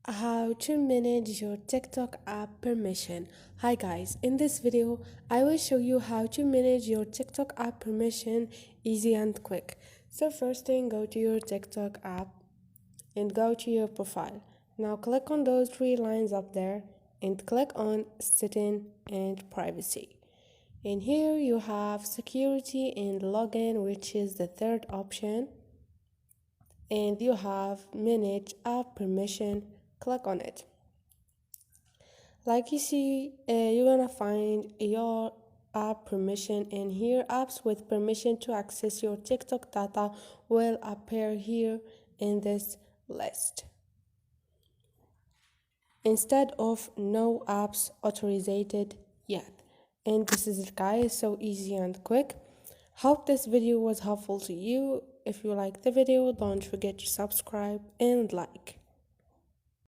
How to manage your TikTok app permission. Hi guys, in this video I will show you how to manage your TikTok app permission easy and quick. So first thing, go to your TikTok app and go to your profile. Now click on those three lines up there and click on setting and privacy. And here you have security and login, which is the third option, and you have manage app permission. Click on it. Like you see, you're gonna find your app permission, and here apps with permission to access your TikTok data will appear here in this list instead of no apps authorized yet. And this is it guys, so easy and quick. Hope this video was helpful to you. If you like the video, don't forget to subscribe and like.